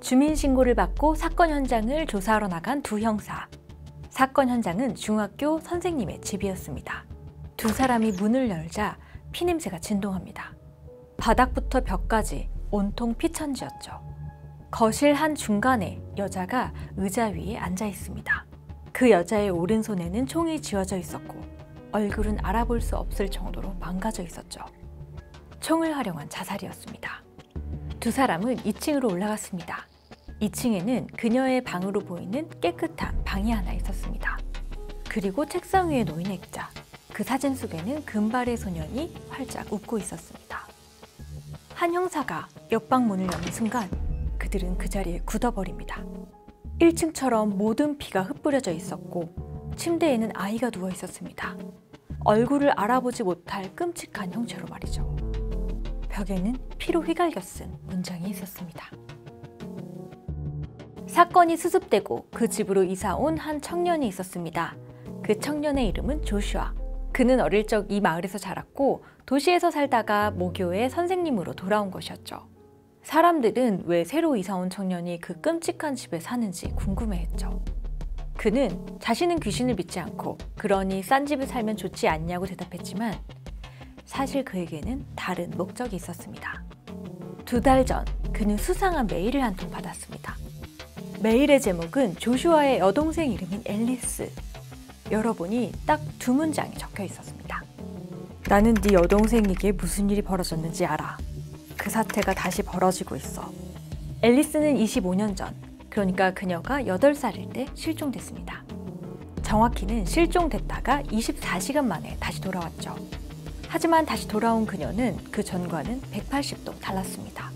주민신고를 받고 사건 현장을 조사하러 나간 두 형사. 사건 현장은 중학교 선생님의 집이었습니다. 두 사람이 문을 열자 피냄새가 진동합니다. 바닥부터 벽까지 온통 피천지였죠. 거실 한 중간에 여자가 의자 위에 앉아 있습니다. 그 여자의 오른손에는 총이 쥐어져 있었고 얼굴은 알아볼 수 없을 정도로 망가져 있었죠. 총을 활용한 자살이었습니다. 두 사람은 2층으로 올라갔습니다. 2층에는 그녀의 방으로 보이는 깨끗한 방이 하나 있었습니다. 그리고 책상 위에 놓인 액자, 그 사진 속에는 금발의 소년이 활짝 웃고 있었습니다. 한 형사가 옆방 문을 여는 순간 그들은 그 자리에 굳어버립니다. 1층처럼 모든 피가 흩뿌려져 있었고 침대에는 아이가 누워 있었습니다. 얼굴을 알아보지 못할 끔찍한 형체로 말이죠. 벽에는 피로 휘갈겨 쓴 문장이 있었습니다. 사건이 수습되고 그 집으로 이사 온 한 청년이 있었습니다. 그 청년의 이름은 조슈아. 그는 어릴 적 이 마을에서 자랐고 도시에서 살다가 모교의 선생님으로 돌아온 것이었죠. 사람들은 왜 새로 이사 온 청년이 그 끔찍한 집에 사는지 궁금해했죠. 그는 자신은 귀신을 믿지 않고 그러니 싼 집에 살면 좋지 않냐고 대답했지만 사실 그에게는 다른 목적이 있었습니다. 2달 전 그는 수상한 메일을 한 통 받았습니다. 메일의 제목은 조슈아의 여동생 이름인 앨리스. 열어보니 딱 2문장이 적혀 있었습니다. 나는 네 여동생에게 무슨 일이 벌어졌는지 알아. 그 사태가 다시 벌어지고 있어. 앨리스는 25년 전, 그러니까 그녀가 8살일 때 실종됐습니다. 정확히는 실종됐다가 24시간 만에 다시 돌아왔죠. 하지만 다시 돌아온 그녀는 그 전과는 180도 달랐습니다.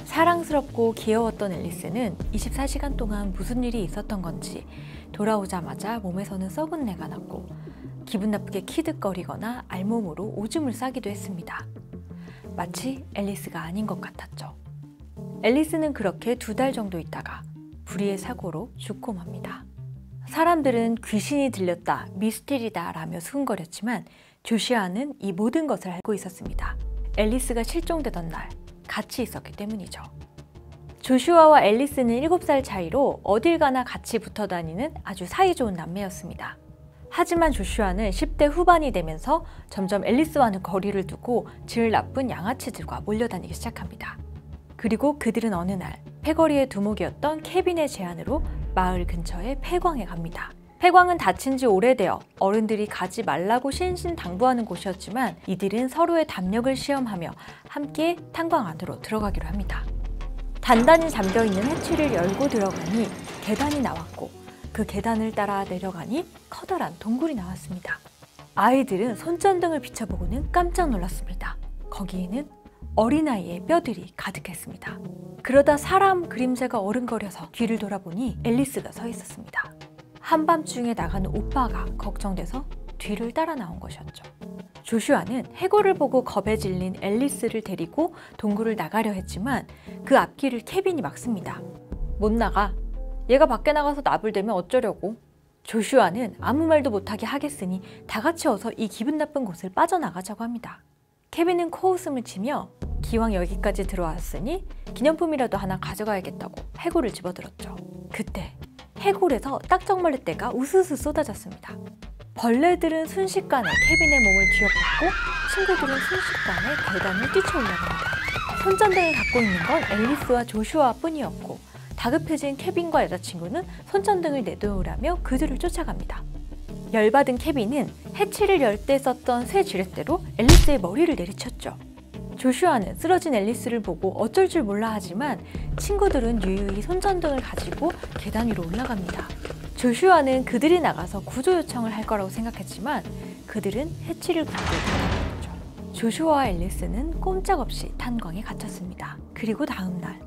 사랑스럽고 귀여웠던 앨리스는 24시간 동안 무슨 일이 있었던 건지 돌아오자마자 몸에서는 썩은 내가 났고 기분 나쁘게 키득거리거나 알몸으로 오줌을 싸기도 했습니다. 마치 앨리스가 아닌 것 같았죠. 앨리스는 그렇게 2달 정도 있다가 불의의 사고로 죽고 맙니다. 사람들은 귀신이 들렸다, 미스테리다 라며 수군거렸지만 조슈아는 이 모든 것을 알고 있었습니다. 앨리스가 실종되던 날 같이 있었기 때문이죠. 조슈아와 앨리스는 7살 차이로 어딜 가나 같이 붙어 다니는 아주 사이좋은 남매였습니다. 하지만 조슈아는 10대 후반이 되면서 점점 앨리스와는 거리를 두고 질 나쁜 양아치들과 몰려다니기 시작합니다. 그리고 그들은 어느 날 패거리의 두목이었던 케빈의 제안으로 마을 근처의 폐광에 갑니다. 폐광은 닫힌 지 오래되어 어른들이 가지 말라고 신신당부하는 곳이었지만 이들은 서로의 담력을 시험하며 함께 탄광 안으로 들어가기로 합니다. 단단히 잠겨있는 해치를 열고 들어가니 계단이 나왔고 그 계단을 따라 내려가니 커다란 동굴이 나왔습니다. 아이들은 손전등을 비춰보고는 깜짝 놀랐습니다. 거기에는 어린아이의 뼈들이 가득했습니다. 그러다 사람 그림자가 어른거려서 뒤를 돌아보니 앨리스가 서 있었습니다. 한밤중에 나가는 오빠가 걱정돼서 뒤를 따라 나온 것이었죠. 조슈아는 해골을 보고 겁에 질린 앨리스를 데리고 동굴을 나가려 했지만 그 앞길을 케빈이 막습니다. 못 나가. 얘가 밖에 나가서 나불대면 어쩌려고. 조슈아는 아무 말도 못하게 하겠으니 다 같이 어서 이 기분 나쁜 곳을 빠져나가자고 합니다. 케빈은 코웃음을 치며 기왕 여기까지 들어왔으니 기념품이라도 하나 가져가야겠다고 해골을 집어들었죠. 그때 해골에서 딱정벌레떼가 우스스 쏟아졌습니다. 벌레들은 순식간에 케빈의 몸을 뒤엎었고 친구들은 순식간에 계단을 뛰쳐올라갑니다. 손전등을 갖고 있는 건 앨리스와 조슈아 뿐이었고 다급해진 케빈과 여자친구는 손전등을 내놓으라며 그들을 쫓아갑니다. 열받은 케빈은 해치를 열 때 썼던 쇠 지렛대로 앨리스의 머리를 내리쳤죠. 조슈아는 쓰러진 앨리스를 보고 어쩔 줄 몰라 하지만 친구들은 유유히 손전등을 가지고 계단 위로 올라갑니다. 조슈아는 그들이 나가서 구조 요청을 할 거라고 생각했지만 그들은 해치를 굴고 들어갔죠. 조슈아와 앨리스는 꼼짝없이 탄광에 갇혔습니다. 그리고 다음 날